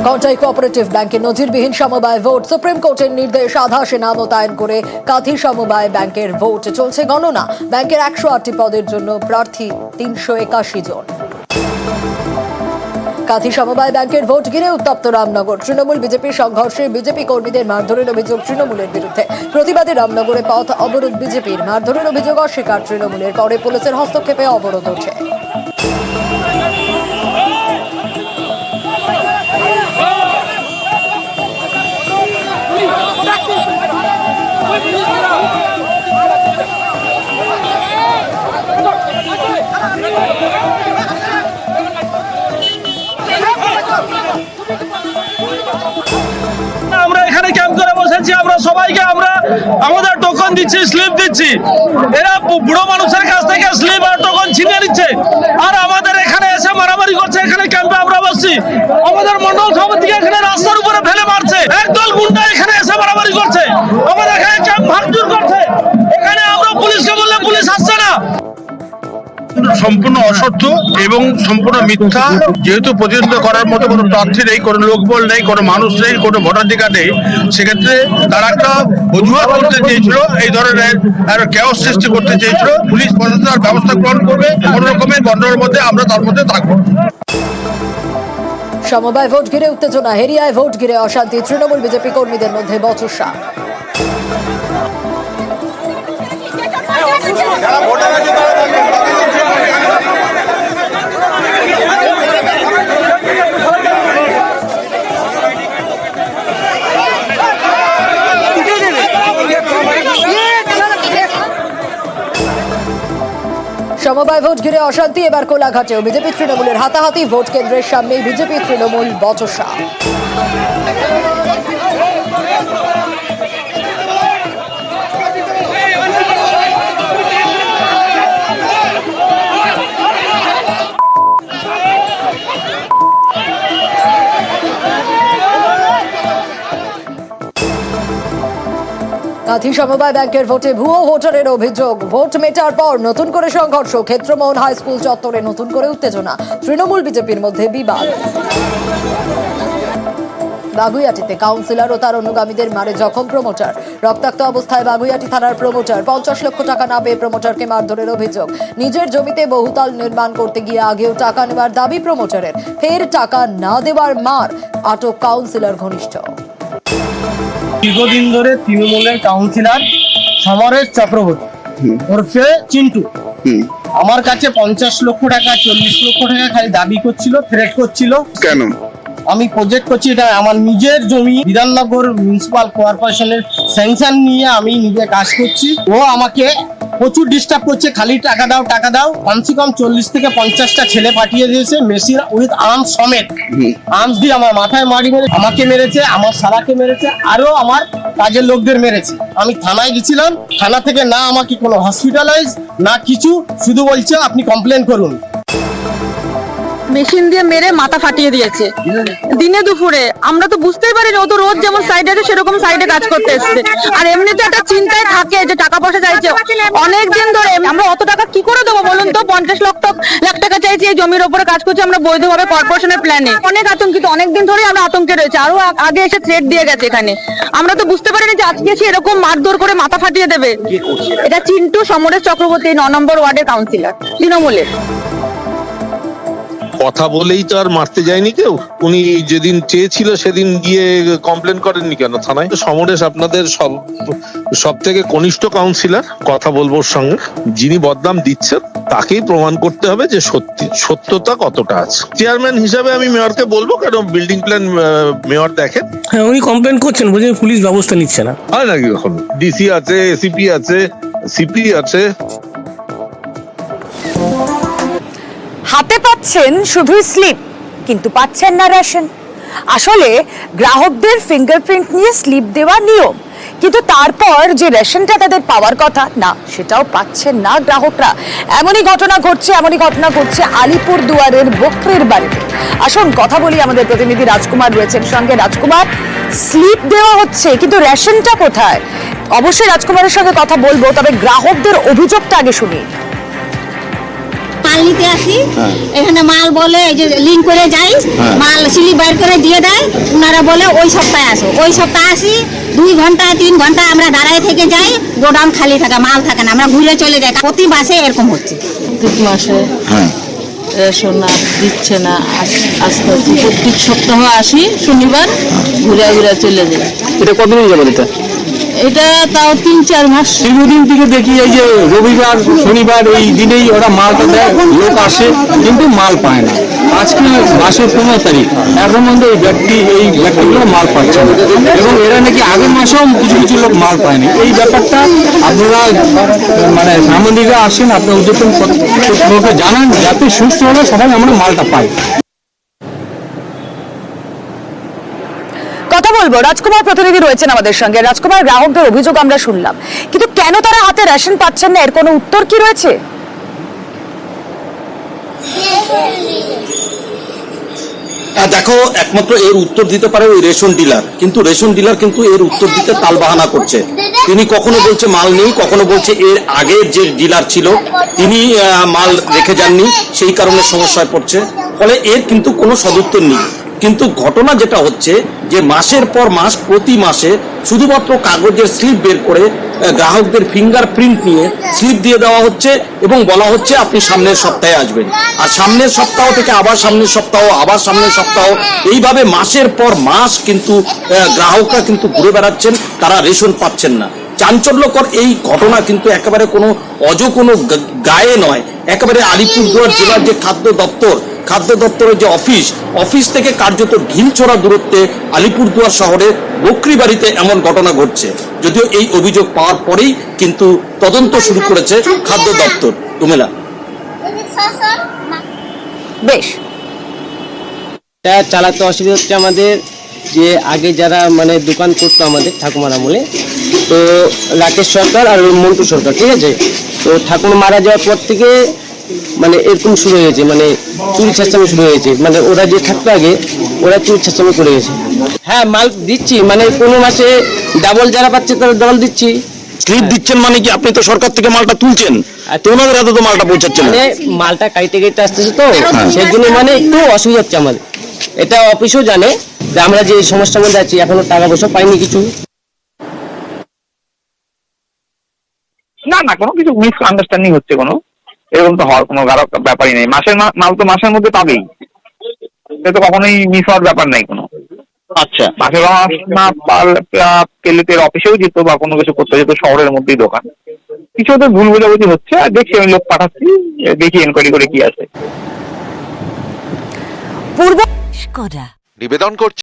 কটাই কোঅপারেটিভ ব্যাংকে নজিরবিহীন সমবায় ভোট, সুপ্রিম কোর্টের নির্দেশ, আধা সেনা মোতায়েন করে কাঁথি সমবায় ব্যাংকের ভোট চলছে গণনা। ব্যাংকের 108টি পদের জন্য প্রার্থী 381 জন। কাঁথি সমবায় ব্যাংকের ভোট ঘিরে উত্তপ্ত রামনগর। তৃণমূল বিজেপির সংঘর্ষে বিজেপি কর্মীদের মারধরের অভিযোগ তৃণমূলের বিরুদ্ধে। প্রতিবাদে রামনগরে পথ অবরোধ বিজেপির, মারধরের অভিযোগ অস্বীকার তৃণমূলের। পরে পুলিশের হস্তক্ষেপে অবরোধ ওঠে। আমরা এখানে ক্যাম্প করে বসেছি, আমরা সবাইকে আমাদের টোকন দিচ্ছি, স্লিপ দিচ্ছি। এরা বুড়ো মানুষের কাছ থেকে স্লিপ আর টোকন ছিনিয়ে নিচ্ছে, আর আমাদের এখানে এসে মারামারি করছে। এখানে ক্যাম্পে আমরা বসছি, আমাদের মন্ডল সভাপতিকে এখানে রাস্তার উপরে ফেলে মারছে। একদল গুন্ডা এখানে এসে মারামারি করছে, আমাদের এখানে ক্যাম্প ভাঙচুর করছে। এখানে আমরা পুলিশকে বললে পুলিশ আসছে না। সম্পূর্ণ অসত্য এবং সম্পূর্ণ মিথ্যা। যেহেতু প্রতিদ্বন্দ্বিতা করার মতো কোনো প্রার্থী নেই, কোনো লোকবল নেই, কোনো মানুষ নেই, কোনো ভোটাধিকার নেই, সেক্ষেত্রে তারা একটা অজুহাত করতে চেয়েছিল, এই ধরনের ক্যাওস সৃষ্টি করতে চেয়েছিল। পুলিশ প্রশাসন তার ব্যবস্থা গ্রহণ করবে, কোনো রকমের গণ্ডগোলের মধ্যে আমরা তার মধ্যে থাকবো। সমবায় ভোট ঘিরে উত্তেজনা, হেরিয়ায় ভোট ঘিরে অশান্তি, তৃণমূল বিজেপি কর্মীদের মধ্যে বচসা। সমবায় ভোট ঘিরে অশান্তি, এবার কোলাঘাটেও বিজেপি তৃণমূলের হাতাহাতি। ভোট কেন্দ্রের সামনেই বিজেপি তৃণমূল বচসা। কাঁথি সমবায় ব্যাংকের ভোটে ভুয়ো ভোটারের অভিযোগ। ভোট মেটার পর নতুন করে সংঘর্ষ। ক্ষেত্রমোহন হাই স্কুল চত্বরে নতুন করে উত্তেজনা, তৃণমূল বিজেপির মধ্যে বিবাদ। বাগুইয়াটিতে কাউন্সিলর ও তার অনুগামীদের মারে জখম প্রমোটার। রক্তাক্ত অবস্থায় বাগুইয়াটি থানার প্রমোটার। 50 লক্ষ টাকা না পেয়ে প্রমোটারকে মারধরের অভিযোগ। নিজের জমিতে বহুতল নির্মাণ করতে গিয়ে আগেও টাকা নেওয়ার দাবি প্রমোটারের। ফের টাকা না দেওয়ার মার। আটক কাউন্সিলর ঘনিষ্ঠ। দীর্ঘদিন ধরে তৃণমূলের কাউন্সিলর সমরেশ চক্রবর্তী ওরফে চিন্টু আমার কাছে 50 লক্ষ টাকা 40 লক্ষ টাকা খালি দাবি করছিল, থ্রেট করছিল। কেন? আমি প্রজেক্ট করছি, এটা আমার নিজের জমি, বিধাননগর মিউনিসিপাল কর্পোরেশনের স্যাংশন নিয়ে আমি নিজে কাজ করছি। ও আমাকে প্রচুর ডিস্টার্ব করছে, খালি টাকা দাও টাকা দাও। কমসে কম 40 থেকে 50টা ছেলে পাঠিয়ে দিয়েছে, মেশিন উইথ আর্মস সমেত। আর্মস দিয়ে আমার মাথায় মারি মেরে, আমাকে মেরেছে, আমার সারাকে মেরেছে, আরো আমার কাজের লোকদের মেরেছে। আমি থানায় গেছিলাম, থানা থেকে না আমাকে কোনো হসপিটালাইজ না কিছু, শুধু বলছে আপনি কমপ্লেন করুন। মেশিন দিয়ে মেরে মাথা ফাটিয়ে দিয়েছে দিনে দুপুরে। আমরা তো বুঝতেই পারিনি, ও তো রোজ যেমন সাইডে আছে সেরকম সাইডে কাজ করতে এসছে। আর এমনিতে একটা চিন্তায় থাকে যে টাকা পয়সা চাইছে অনেকদিন ধরে। আমরা অত টাকা কি করে দেবো বলুন তো? 50 লাখ টাকা চাইছি, এই জমির ওপরে কাজ করছি আমরা বৈধভাবে কর্পোরেশনের প্ল্যানে। অনেক আতঙ্কিত, অনেকদিন ধরে আমরা আতঙ্কে রয়েছে। আরো আগে এসে থ্রেট দিয়ে গেছে এখানে। আমরা তো বুঝতে পারিনি যে আজকে এসে এরকম মারধর করে মাথা ফাটিয়ে দেবে। এটা চিন্টু সমরেশ চক্রবর্তী, 9 নম্বর ওয়ার্ডের কাউন্সিলর, তৃণমূলের। কথা বলেই তো আর মারতে যায়নি কেউ। উনি যেদিন চেয়েছিল সেদিন গিয়ে কমপ্লেন করেননি কেন থানায়? সমরেশ আপনাদের সব থেকে কনিষ্ঠ কাউন্সিলর, কথা বলবো ওর সঙ্গে। যিনি বদনাম দিচ্ছেন তাকেই প্রমাণ করতে হবে যে সত্যতা কতটা আছে। চেয়ারম্যান হিসাবে আমি মেয়রকে বলবো, কারণ বিল্ডিং প্ল্যান মেয়র দেখেন। হ্যাঁ, উনি কমপ্লেন করছেন, বলছেন পুলিশ ব্যবস্থা নিচ্ছে না। হয় নাকি? এখন ডিসি আছে, এসিপি আছে, সিপি আছে। হাতে পাচ্ছেন শুধু স্লিপ, কিন্তু পাচ্ছেন না রেশন। আসলে গ্রাহকদের ফিঙ্গারপ্রিন্ট নিয়ে স্লিপ দেওয়া নিয়ম, কিন্তু তারপর যে রেশনটা তাদের পাওয়ার কথা না, সেটাও পাচ্ছেন না গ্রাহকরা। এমনই ঘটনা ঘটছে আলিপুর দুয়ারের বকরির বাড়িতে। আসুন কথা বলি, আমাদের প্রতিনিধি রাজকুমার রয়েছেন সঙ্গে। রাজকুমার, স্লিপ দেওয়া হচ্ছে কিন্তু রেশনটা কোথায়? অবশ্যই রাজকুমারের সঙ্গে কথা বলবো, তবে গ্রাহকদের অভিযোগটা আগে শুনি। মাল নিতে আসি, এখানে মাল বলে এই যে লিঙ্ক করে যাই, মাল স্লিপ বাইর করে দিয়ে দেয়, ওনারা বলে ওই সপ্তাহে আসো, ওই সপ্তাহে আসি 2 ঘন্টা 3 ঘন্টা আমরা দাঁড়ায় থেকে যাই, গোডাউন খালি থাকে, মাল থাকে না, আমরা ঘুরে চলে যাই। প্রতি মাসে এরকম হচ্ছে। প্রত্যেক মাসে রেশন আর দিচ্ছে না, আস্তে আস্তে প্রত্যেক সপ্তাহ আসি, শনিবার ঘুরে ঘুরে চলে যাই। এটা কতদিন যাবে এটা? এটা তাও 3-4 মাস। দীর্ঘদিন থেকে দেখি এই যে রবিবার শনিবার এই দিনেই ওরা মালটা দেয়, লোক আসে কিন্তু মাল পায় না। আজকে মাসের 15 তারিখ, এখন মধ্যে এই ব্যক্তিগুলো মাল পাচ্ছে না, এবং এরা নাকি আগের মাসেও কিছু কিছু লোক মাল পায়নি। এই ব্যাপারটা আপনারা মানে সাংবাদিকরা আসেন, আপনার উদ্যোগ লোককে জানান যাতে সুস্থভাবে সবাই আমরা মালটা পাই। কথা বলবো, রাজকুমার প্রতিনিধি রয়েছেন আমাদের সঙ্গে। রাজকুমার, গ্রাহকদের অভিযোগ আমরা শুনলাম, কিন্তু কেন তারা হাতে রেশন পাচ্ছেন না, এর কোনো উত্তর কি রয়েছে? দেখো, একমাত্র এর উত্তর দিতে পারে ওই রেশন ডিলার, কিন্তু রেশন ডিলার কিন্তু এর উত্তর দিতে তালবাহানা করছে। তিনি কখনো বলছে মাল নেই, কখনো বলছে এর আগের যে ডিলার ছিল তিনি মাল রেখে যাননি, সেই কারণে সমস্যায় পড়ছে। ফলে এর কিন্তু কোনো সদুত্তর নেই। কিন্তু ঘটনা যেটা হচ্ছে যে মাসের পর মাস প্রতি মাসে শুধুমাত্র কাগজের স্লিপ বের করে গ্রাহকদের ফিঙ্গারপ্রিন্ট নিয়ে স্লিপ দিয়ে দেওয়া হচ্ছে এবং বলা হচ্ছে আপনি সামনের সপ্তাহে আসবেন, আর সামনের সপ্তাহ থেকে আবার সামনের সপ্তাহ, আবার সামনের সপ্তাহ, এইভাবে মাসের পর মাস কিন্তু গ্রাহকরা কিন্তু ঘুরে বেড়াচ্ছেন, তারা রেশন পাচ্ছেন না। চাঞ্চল্যকর এই ঘটনা কিন্তু একেবারে কোনো কোনো গায়ে নয়, একেবারে আলিপুরদুয়ার জেলার যে খাদ্য দপ্তরের যে অফিস থেকে কার্যত ঢিলছোড়া দূরত্বে আলিপুরদুয়ার শহরে বকরিবাড়িতে এমন ঘটনা ঘটছে। যদিও এই অভিযোগ পাওয়ার পরেই কিন্তু তদন্ত শুরু করেছে খাদ্য দপ্তর। তুমেলা বেশ, এটা চালাতে অসুবিধা হচ্ছে আমাদের, যে আগে যারা মানে দোকান করতো আমাদের ঠাকুমার আমলে, তো রাকেশ সরকার আর মন্টু সরকার, ঠিক আছে, তো ঠাকুমা মারা যাওয়ার পর থেকে মানে এরকম শুরু হয়েছে, মানে চুরি ছাঁচামি শুরু হয়েছে, মানে ওরা যে থাকতো আগে ওরা চুরি ছাঁচামি করে গেছে। হ্যাঁ, মাল দিচ্ছি, মানে কোনো মাসে ডাবল যারা পাচ্ছে তারা ডাবল দিচ্ছি। স্লিপ দিচ্ছেন মানে কি আপনি তো সরকার থেকে মালটা তুলছেন, তো ওনাদের হাতে তো মালটা পৌঁছাচ্ছে না। মানে মালটা কাইতে আসতেছে, তো সেই জন্য মানে একটু অসুবিধা হচ্ছে আমাদের। এটা অফিসও জানে যে আমরা যে সমস্যার মধ্যে আছি, এখনো টাকা পয়সা পাইনি কিছু। না, কোনো কিছু মিস আন্ডারস্ট্যান্ডিং হচ্ছে, কোনো এরকম তো হওয়ার কোনো ব্যাপারই নেই। মাসের মাল তো মাসের মধ্যে পাবেই, এটা তো কখনোই মিস হওয়ার ব্যাপার নাই কোনো। আচ্ছা, মাসের না পেলে তো অফিসেও যেত বা কোনো কিছু করতে যেত, শহরের মধ্যেই দোকান। কিছু ওদের ভুল বোঝাবুঝি হচ্ছে, আর দেখছি আমি লোক পাঠাচ্ছি, দেখি এনকোয়ারি করে কি আছে। পূর্ব নিবেদন করছি